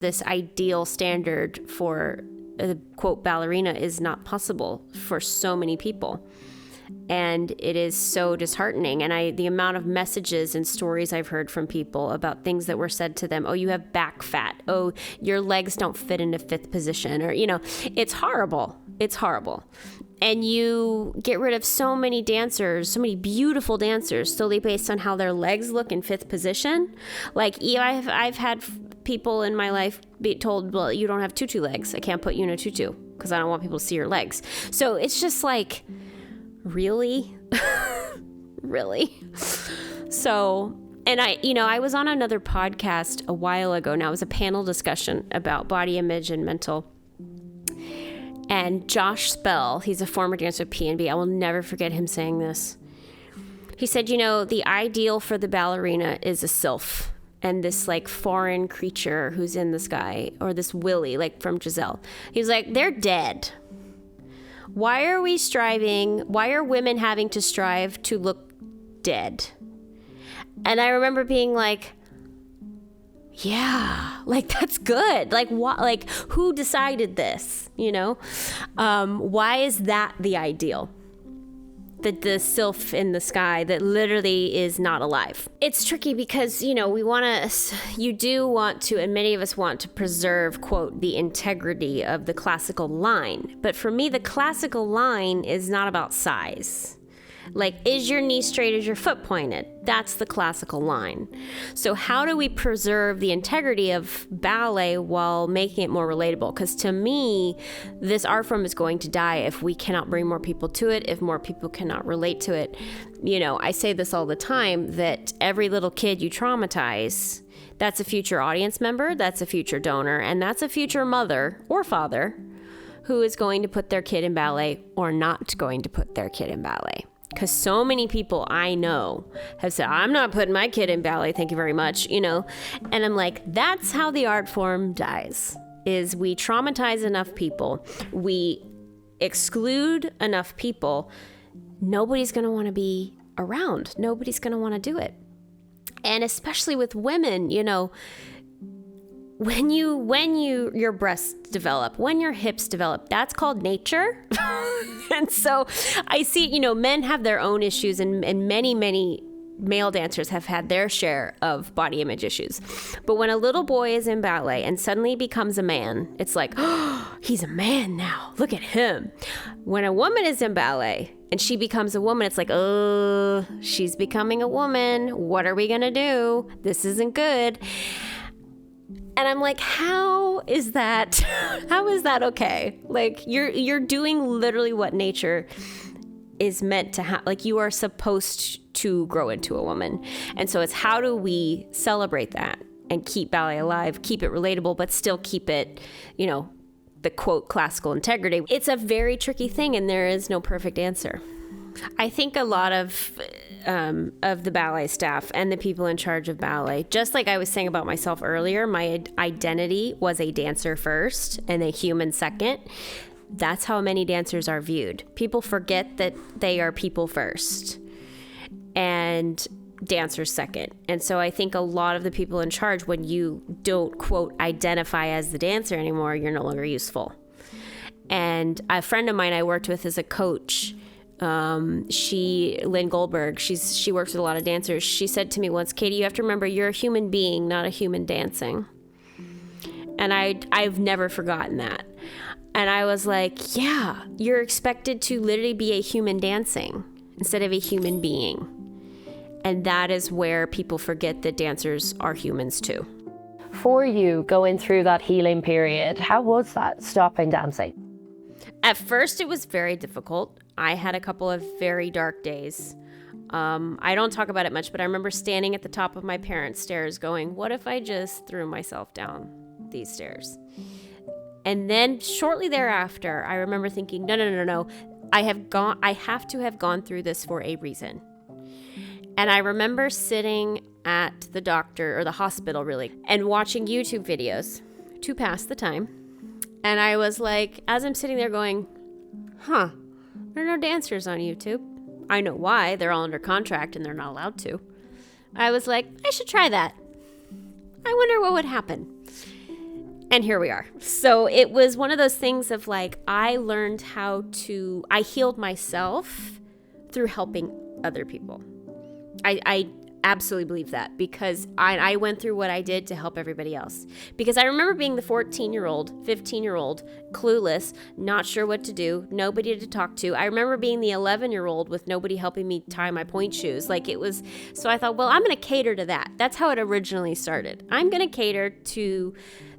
This ideal standard for a quote ballerina is not possible for so many people. And it is so disheartening. And the amount of messages and stories I've heard from people about things that were said to them, oh, you have back fat. Oh, your legs don't fit into fifth position. Or, it's horrible. It's horrible. And you get rid of so many dancers, so many beautiful dancers, solely based on how their legs look in fifth position. Like, I've had people in my life be told, well, you don't have tutu legs. I can't put you in a tutu because I don't want people to see your legs. So it's just like, really? Really? So, and I was on another podcast a while ago. Now it was a panel discussion about body image and mental. And Josh Spell, he's a former dancer at P&B. I will never forget him saying this. He said, the ideal for the ballerina is a sylph and this like foreign creature who's in the sky, or this Willy, like from Giselle. He was like, they're dead. Why are women having to strive to look dead? And I remember being like, yeah, like that's good. Like what? Like who decided this? Why is that the ideal? The sylph in the sky that literally is not alive. It's tricky because, you do want to, and many of us want to preserve, quote, the integrity of the classical line. But for me, the classical line is not about size. Like, is your knee straight? Is your foot pointed? That's the classical line. So how do we preserve the integrity of ballet while making it more relatable? Because to me, this art form is going to die if we cannot bring more people to it, if more people cannot relate to it. I say this all the time, that every little kid you traumatize, that's a future audience member, that's a future donor, and that's a future mother or father who is going to put their kid in ballet or not going to put their kid in ballet. Because so many people I know have said, I'm not putting my kid in ballet, thank you very much, And I'm like, that's how the art form dies, is we traumatize enough people, we exclude enough people, nobody's going to want to be around. Nobody's going to want to do it. And especially with women, when your breasts develop, when your hips develop, that's called nature. And so I see, men have their own issues, and many, many male dancers have had their share of body image issues. But when a little boy is in ballet and suddenly becomes a man, it's like, oh, he's a man now. Look at him. When a woman is in ballet and she becomes a woman, it's like, oh, she's becoming a woman. What are we going to do? This isn't good. And I'm like, how is that okay? Like you're doing literally what nature is meant to have. Like you are supposed to grow into a woman. And so it's how do we celebrate that and keep ballet alive, keep it relatable, but still keep it, the quote classical integrity. It's a very tricky thing, and there is no perfect answer. I think a lot of the ballet staff and the people in charge of ballet, just like I was saying about myself earlier, my identity was a dancer first and a human second. That's how many dancers are viewed. People forget that they are people first and dancers second. And so I think a lot of the people in charge, when you don't, quote, identify as the dancer anymore, you're no longer useful. And a friend of mine I worked with as a coach, Lynn Goldberg, she works with a lot of dancers. She said to me once, Katie, you have to remember you're a human being, not a human dancing. And I've never forgotten that. And I was like, yeah, you're expected to literally be a human dancing instead of a human being. And that is where people forget that dancers are humans too. For you, going through that healing period, how was that, stopping dancing? At first, it was very difficult. I had a couple of very dark days. I don't talk about it much, but I remember standing at the top of my parents' stairs going, what if I just threw myself down these stairs? And then shortly thereafter, I remember thinking, no. I have to have gone through this for a reason. And I remember sitting at the doctor, or the hospital really, and watching YouTube videos to pass the time. And I was like, as I'm sitting there going, there are no dancers on YouTube. I know why. They're all under contract and they're not allowed to. I was like, I should try that. I wonder what would happen. And here we are. So it was one of those things of like, I healed myself through helping other people. I absolutely believe that, because I went through what I did to help everybody else. Because I remember being the 14-year-old, 15-year-old, clueless, not sure what to do, nobody to talk to. I remember being the 11-year-old with nobody helping me tie my point shoes. So I thought, well, I'm going to cater to that. That's how it originally started. I'm going to cater to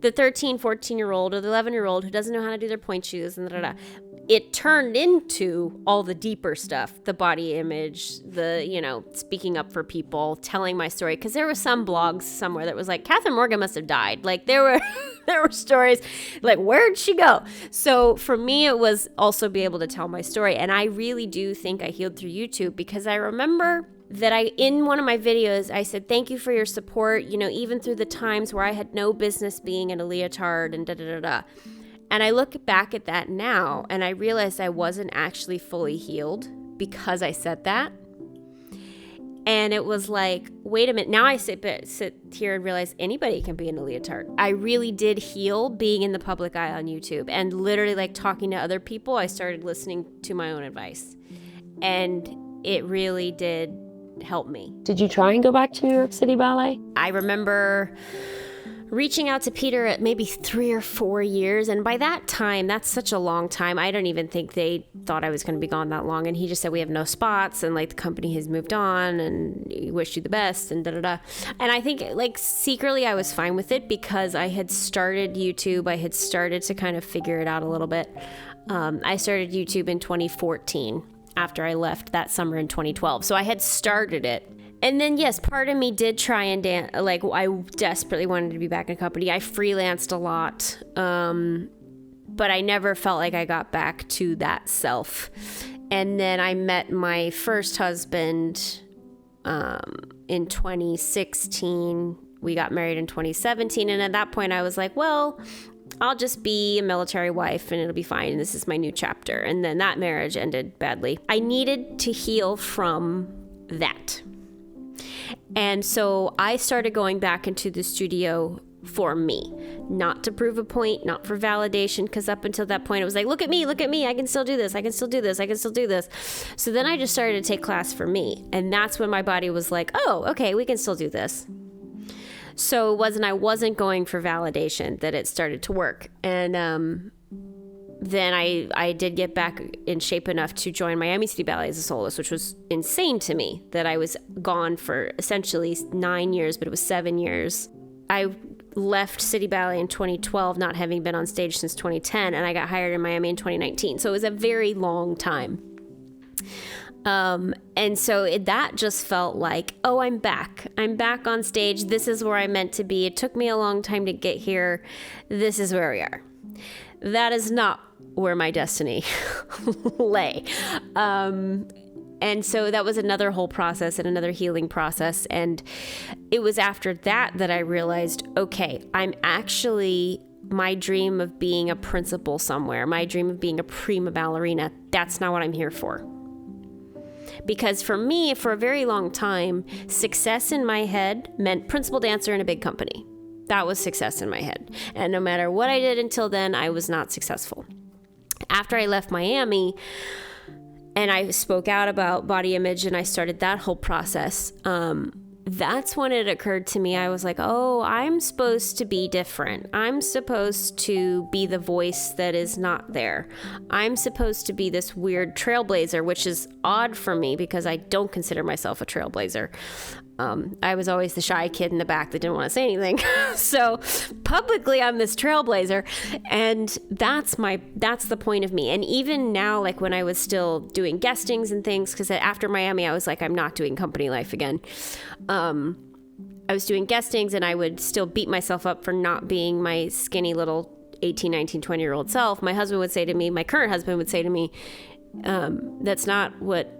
the 13, 14-year-old or the 11-year-old who doesn't know how to do their point shoes and It turned into all the deeper stuff, the body image, the, speaking up for people, telling my story. Because there were some blogs somewhere that was like, Kathryn Morgan must have died. Like there were stories like, where'd she go? So for me, it was also be able to tell my story. And I really do think I healed through YouTube, because I remember that in one of my videos, I said, thank you for your support, even through the times where I had no business being in a leotard and da-da-da-da. And I look back at that now, and I realized I wasn't actually fully healed because I said that. And it was like, wait a minute. Now I sit here and realize anybody can be in a leotard. I really did heal being in the public eye on YouTube, and literally like talking to other people. I started listening to my own advice, and it really did help me. Did you try and go back to New York City Ballet? I remember reaching out to Peter at maybe 3 or 4 years. And by that time, that's such a long time. I don't even think they thought I was going to be gone that long. And he just said, we have no spots. And like the company has moved on and we wish you the best and da-da-da. And I think like secretly I was fine with it, because I had started YouTube. I had started to kind of figure it out a little bit. I started YouTube in 2014 after I left that summer in 2012. So I had started it. And then, yes, part of me did try and dance. Like, I desperately wanted to be back in a company. I freelanced a lot, but I never felt like I got back to that self. And then I met my first husband in 2016. We got married in 2017. And at that point, I was like, well, I'll just be a military wife and it'll be fine. And this is my new chapter. And then that marriage ended badly. I needed to heal from that. And so I started going back into the studio for me, not to prove a point, not for validation, because up until that point, it was like, look at me, I can still do this, I can still do this, I can still do this. So then I just started to take class for me. And that's when my body was like, oh, okay, we can still do this. So I wasn't going for validation that it started to work. And then I did get back in shape enough to join Miami City Ballet as a soloist, which was insane to me that I was gone for essentially 9 years, but it was 7 years. I left City Ballet in 2012, not having been on stage since 2010, and I got hired in Miami in 2019. So it was a very long time. And so that just felt like, oh, I'm back. I'm back on stage. This is where I'm meant to be. It took me a long time to get here. This is where we are. That is not where my destiny lay. And so that was another whole process and another healing process. And it was after that I realized, okay, my dream of being a principal somewhere, my dream of being a prima ballerina, that's not what I'm here for. Because for me, for a very long time, success in my head meant principal dancer in a big company. That was success in my head. And no matter what I did until then, I was not successful. After I left Miami and I spoke out about body image and I started that whole process, that's when it occurred to me. I was like, oh, I'm supposed to be different. I'm supposed to be the voice that is not there. I'm supposed to be this weird trailblazer, which is odd for me because I don't consider myself a trailblazer. I was always the shy kid in the back that didn't want to say anything. So publicly, I'm this trailblazer. And that's the point of me. And even now, like when I was still doing guestings and things, because after Miami, I was like, I'm not doing company life again. I was doing guestings and I would still beat myself up for not being my skinny little 18, 19, 20-year-old self. My current husband would say to me, that's not what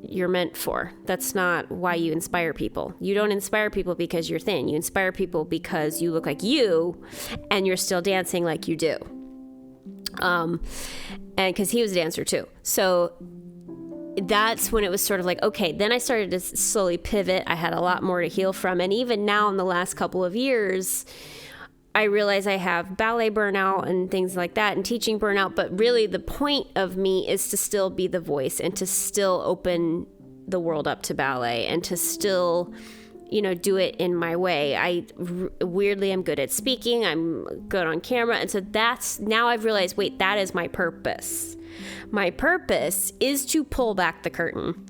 you're meant for. That's not why you inspire people. You don't inspire people because you're thin. You inspire people because you look like you and you're still dancing like you do. And because he was a dancer too. So that's when it was sort of like, okay, then I started to slowly pivot. I had a lot more to heal from. And even now in the last couple of years, I realize I have ballet burnout and things like that and teaching burnout, but really the point of me is to still be the voice and to still open the world up to ballet and to still, do it in my way. Weirdly, I'm good at speaking. I'm good on camera. And so now I've realized, wait, that is my purpose. My purpose is to pull back the curtain,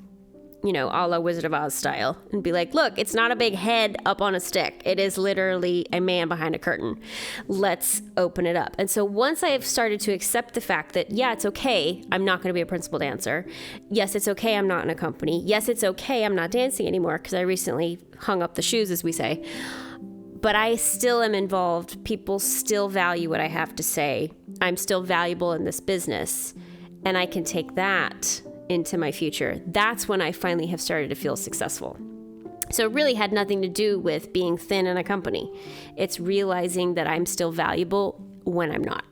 a la Wizard of Oz style, and be like, look, it's not a big head up on a stick. It is literally a man behind a curtain. Let's open it up. And so once I have started to accept the fact that, yeah, it's okay, I'm not going to be a principal dancer. Yes, it's okay, I'm not in a company. Yes, it's okay, I'm not dancing anymore because I recently hung up the shoes, as we say. But I still am involved. People still value what I have to say. I'm still valuable in this business. And I can take that into my future. That's when I finally have started to feel successful. So it really had nothing to do with being thin in a company. It's realizing that I'm still valuable when I'm not.